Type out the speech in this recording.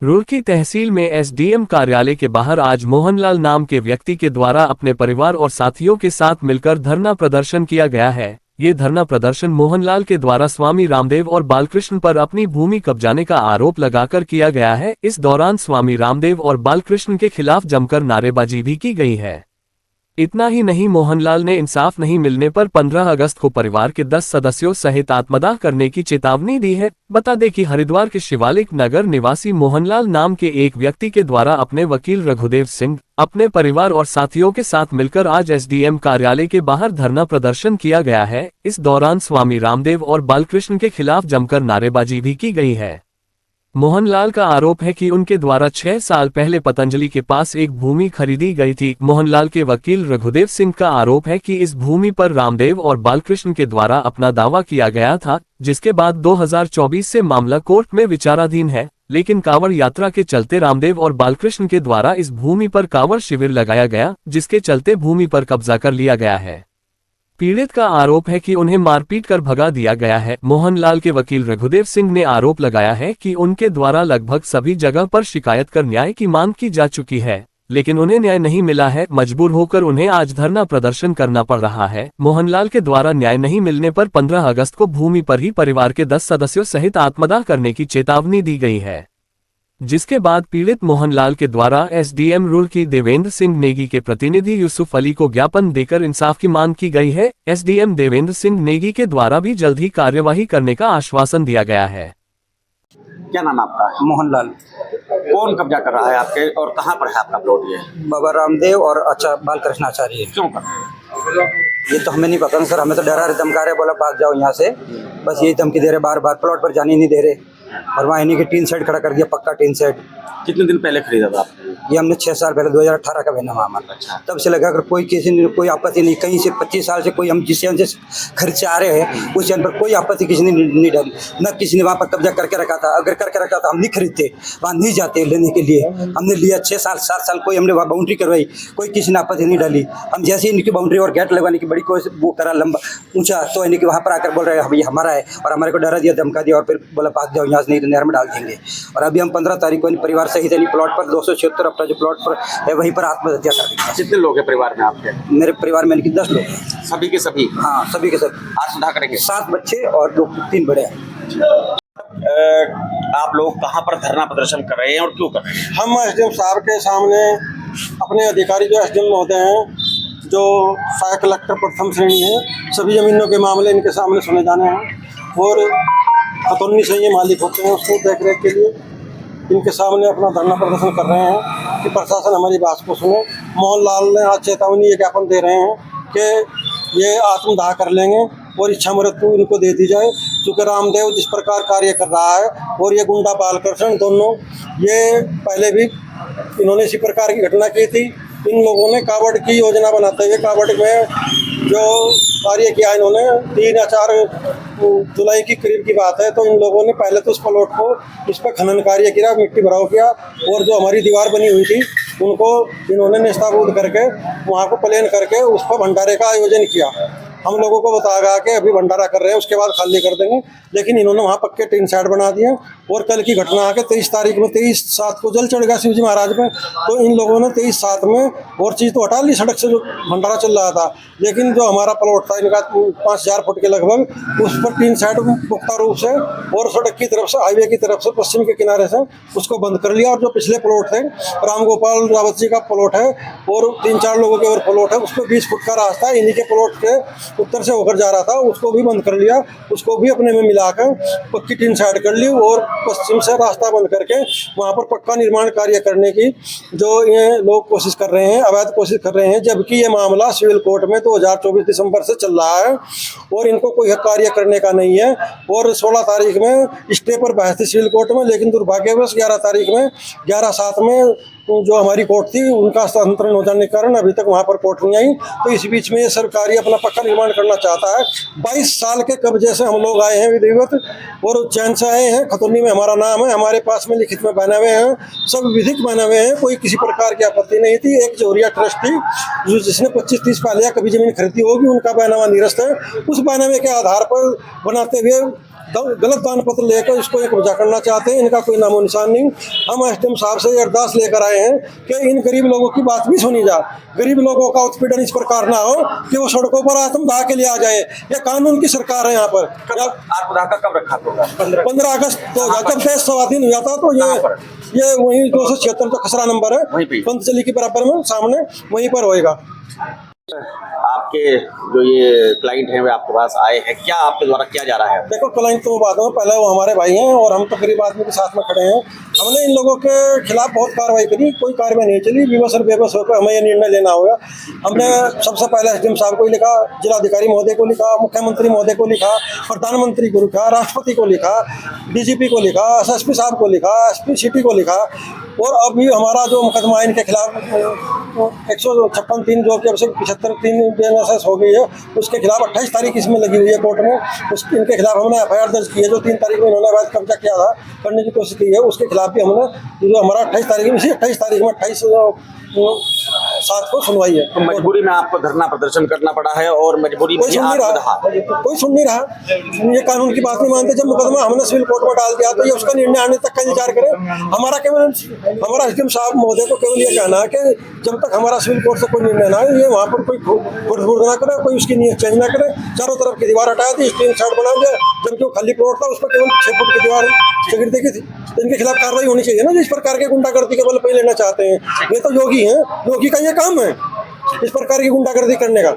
रुड़की तहसील में एसडीएम कार्यालय के बाहर आज मोहनलाल नाम के व्यक्ति के द्वारा अपने परिवार और साथियों के साथ मिलकर धरना प्रदर्शन किया गया है। ये धरना प्रदर्शन मोहनलाल के द्वारा स्वामी रामदेव और बालकृष्ण पर अपनी भूमि कब्जाने का आरोप लगाकर किया गया है। इस दौरान स्वामी रामदेव और बालकृष्ण के खिलाफ जमकर नारेबाजी भी की गई है। इतना ही नहीं, मोहनलाल ने इंसाफ नहीं मिलने पर 15 अगस्त को परिवार के 10 सदस्यों सहित आत्मदाह करने की चेतावनी दी है। बता दें कि हरिद्वार के शिवालिक नगर निवासी मोहनलाल नाम के एक व्यक्ति के द्वारा अपने वकील रघुदेव सिंह, अपने परिवार और साथियों के साथ मिलकर आज एसडीएम कार्यालय के बाहर धरना प्रदर्शन किया गया है। इस दौरान स्वामी रामदेव और बालकृष्ण के खिलाफ जमकर नारेबाजी भी की गई है। मोहनलाल का आरोप है कि उनके द्वारा 6 साल पहले पतंजलि के पास एक भूमि खरीदी गई थी। मोहनलाल के वकील रघुदेव सिंह का आरोप है कि इस भूमि पर रामदेव और बालकृष्ण के द्वारा अपना दावा किया गया था, जिसके बाद 2024 से मामला कोर्ट में विचाराधीन है। लेकिन कांवड़ यात्रा के चलते रामदेव और बालकृष्ण के द्वारा इस भूमि पर कांवड़ शिविर लगाया गया, जिसके चलते भूमि पर कब्जा कर लिया गया है। पीड़ित का आरोप है कि उन्हें मारपीट कर भगा दिया गया है। मोहनलाल के वकील रघुदेव सिंह ने आरोप लगाया है कि उनके द्वारा लगभग सभी जगह पर शिकायत कर न्याय की मांग की जा चुकी है, लेकिन उन्हें न्याय नहीं मिला है। मजबूर होकर उन्हें आज धरना प्रदर्शन करना पड़ रहा है। मोहनलाल के द्वारा न्याय नहीं मिलने पर 15 अगस्त को भूमि पर ही परिवार के 10 सदस्यों सहित आत्मदाह करने की चेतावनी दी गई है, जिसके बाद पीड़ित मोहनलाल के द्वारा एसडीएम रुड़की देवेंद्र सिंह नेगी के प्रतिनिधि यूसुफ अली को ज्ञापन देकर इंसाफ की मांग की गई है। एसडीएम देवेंद्र सिंह नेगी के द्वारा भी जल्द ही कार्यवाही करने का आश्वासन दिया गया है। क्या नाम आपका? मोहनलाल। कौन कब्जा कर रहा है आपके और कहाँ पर है आपका प्लॉट? ये बाबा रामदेव और बालकृष्ण आचार्य। क्यों कर रहे हैं? ये तो हमें नहीं पता सर, हमें तो डरा रहे, धमका रहे, बोला भाग जाओ यहाँ से, बस यही धमकी दे रहे, बार बार प्लॉट पर जाने नहीं दे रहे। और वहाँ इन्हीं की टीन सेट खड़ा कर दिया, पक्का टीन सेट। कितने दिन पहले खरीदा था आपने? ये हमने 6 साल पहले 2018 का बना हुआ। अच्छा। तब से लगा अगर कोई किसी ने कोई आपत्ति नहीं, कहीं से 25 साल से कोई हम जिस से खर्च से आ रहे हैं उस पर कोई आपत्ति किसी ने नहीं डाली, न किसी ने वहाँ पर कब्जा करके रखा था। अगर करके रखा था हम नहीं खरीदते, वहाँ नहीं जाते लेने के लिए। हमने लिया 6 साल 7 साल, कोई हमने वहाँ बाउंड्री करवाई, कोई किसी ने आपत्ति नहीं डाली। हम जैसे ही इनकी बाउंड्री और गेट लगवाने की बड़ी कोशिश वो करा लंबा ऊँचा, तो इनके वहाँ पर आकर बोल रहे हैं ये हमारा है, और हमारे को डरा दिया, धमका दिया, और फिर बोला भाग जाओ यहाँ से, नहीं तो नहर में डाल देंगे। और अभी हम 15 तारीख को परिवार सहित प्लॉट पर 276 अपना जो प्लॉट पर है वहीं पर आत्महत्या कर दी। कितने लोग हैं परिवार में आपके? मेरे परिवार में 10 लोग हैं। सभी के सभी? हाँ, सभी के सभी। आत्मदाह करेंगे? 7 बच्चे और 3 बड़े हैं। आप लोग कहाँ पर धरना प्रदर्शन कर रहे हैं और क्यों कर रहे हैं? हम एसडीएम साहब के सामने अपने अधिकारी जो एसडीएम महोदय हैं, जो सहायक कलेक्टर प्रथम श्रेणी है, सभी जमीनों के मामले इनके सामने सुने जाने हैं और खतौनी से ये मालिक होते हैं, उसको देख रेख के लिए इनके सामने अपना धरना प्रदर्शन कर रहे हैं कि प्रशासन हमारी बात को सुने। मोहनलाल ने आज चेतावनी ज्ञापन दे रहे हैं कि ये आत्मदाह कर लेंगे और इच्छा मृत्यु इनको दे दी जाए, क्योंकि रामदेव जिस प्रकार कार्य कर रहा है और ये गुंडा बालकृष्ण दोनों, ये पहले भी इन्होंने इसी प्रकार की घटना की थी। इन लोगों ने कावड़ की योजना बनाते हुए कावड़ में जो कार्य किया इन्होंने 3 या 4 जुलाई की करीब की बात है, तो इन लोगों ने पहले तो उस प्लॉट को इस पर खनन कार्य किया, मिट्टी भराव किया, और जो हमारी दीवार बनी हुई थी उनको इन्होंने नेस्ताबूद करके वहाँ को प्लेन करके उस पर भंडारे का आयोजन किया। हम लोगों को बताया गया कि अभी भंडारा कर रहे हैं, उसके बाद खाली कर देंगे, लेकिन इन्होंने वहाँ पक्के टीन सेट बना दिए। और कल की घटना है कि 23 तारीख में 23/7 को जल चढ़ गया शिवजी महाराज में, तो इन लोगों ने 23/7 में और चीज़ तो हटा ली, सड़क से जो भंडारा चल रहा था, लेकिन जो हमारा प्लॉट था इनका 5000 फुट के लगभग, उस पर टीन सेट पुख्ता रूप से और सड़क की तरफ से, हाईवे की तरफ से, पश्चिम के किनारे से उसको बंद कर लिया। और जो पिछले प्लॉट थे, राम गोपाल रावत जी का प्लॉट है और 3-4 लोगों के और प्लॉट है, उस पर 20 फुट का रास्ता इन्हीं के प्लॉट के उत्तर से होकर जा रहा था, उसको भी बंद कर लिया, उसको भी अपने में मिलाकर पक्की टीन साइड कर ली और पश्चिम से रास्ता बंद करके वहाँ पर पक्का निर्माण कार्य करने की जो ये लोग कोशिश कर रहे हैं, अवैध कोशिश कर रहे हैं, जबकि ये मामला सिविल कोर्ट में 2024 दिसंबर से चल रहा है और इनको कोई कार्य करने का नहीं है। और 16 तारीख में स्टे पर बहस थी सिविल कोर्ट में, लेकिन दुर्भाग्यवश 11 तारीख में 11/7 में जो हमारी कोर्ट थी उनका हस्तांतरण हो जाने के कारण अभी तक वहाँ पर कोर्ट नहीं आई। तो इस बीच में सरकारी अपना पक्का निर्माण करना चाहता है। 22 साल के कब्जे से हम लोग आए हैं विधिवत और चैन से आए हैं। खतौनी में हमारा नाम है, हमारे पास में लिखित में बने हुए हैं, सब विधिक बने हुए हैं, कोई किसी प्रकार की आपत्ति नहीं थी। एक जोरिया ट्रस्ट थी जो जिसने 25-30 पालिया कभी जमीन खरीदी होगी, उनका बैनामा निरस्त है। उस बैनामे के आधार पर बनाते हुए गलत दान पत्र लेकर इसको ये कब्जा करना चाहते हैं। इनका कोई नामो निशान नहीं। हम एसडीएम साहब से ये अरदास लेकर आए हैं कि इन गरीब लोगों की बात भी सुनी जाए, गरीब लोगों का उत्पीड़न इस प्रकार ना हो कि वो सड़कों पर आत्मदाह के लिए आ जाए। ये कानून की सरकार है यहाँ पर। आत्मदाह का कब रखा होगा? 15 अगस्त 2000 जब देश स्वाधीन हुआ था तो ये वही 276 जो खसरा नंबर है पंतजलि के बराबर में सामने वहीं पर होएगा। आपके जो ये क्लाइंट हैं वे आपके पास आए हैं, क्या आपके द्वारा किया जा रहा है? देखो क्लाइंट तो बात है, पहले वो हमारे भाई हैं और हम तो गरीब आदमी के साथ में खड़े हैं। हमने इन लोगों के खिलाफ बहुत कार्रवाई करी, कोई कार्रवाई नहीं चली। विवश और बेबस होकर हमें ये निर्णय लेना होगा। हमने सबसे पहले एसडीएम साहब को लिखा, जिलाधिकारी महोदय को लिखा, मुख्यमंत्री महोदय को लिखा, प्रधानमंत्री को लिखा, राष्ट्रपति को लिखा, डीजीपी को लिखा, एसएसपी साहब को लिखा, एसपी सिटी को लिखा। और अभी हमारा जो मुकदमा इनके खिलाफ 156(3) जो कि अब से 75(3) बेनसेस हो गई है, उसके खिलाफ 28 तारीख इसमें लगी हुई है कोर्ट में। इनके खिलाफ हमने एफआईआर दर्ज की है। जो 3 तारीख में इन्होंने अवैध कब्जा किया था, करने की कोशिश की है, उसके खिलाफ भी हमने जो हमारा 28 तारीख में, इसी 28 तारीख में 28/7 को सुनवाई है। तो मजबूरी में आपको धरना प्रदर्शन करना पड़ा है और मजबूरी में कोई सुन नहीं रहा। ये कानून की बात नहीं मानते। जब मुकदमा हमने सिविल कोर्ट में डाल दिया तो ये उसका निर्णय आने तक का इंतजार करें। हमारा एसडीएम साहब महोदय को केवल ये कहना है कि जब तक हमारा सिविल कोर्ट से कोई निर्णय ना आए, ये वहाँ पर कोई घुड़ ना करे, कोई उसकी नीयत चेंज ना करे। चारों तरफ की दीवार हटा दी, स्टील शर्ट बना दिया। जब जो खाली प्लॉट था उस पर केवल 6 फुट की दीवार गिर देखी थी। तो इनके खिलाफ कार्रवाई होनी चाहिए ना। जिस प्रकार के गुंडागर्दी के बल पे लेना चाहते हैं, ये तो योगी हैं, योगी का ये काम है इस प्रकार की गुंडागर्दी करने का।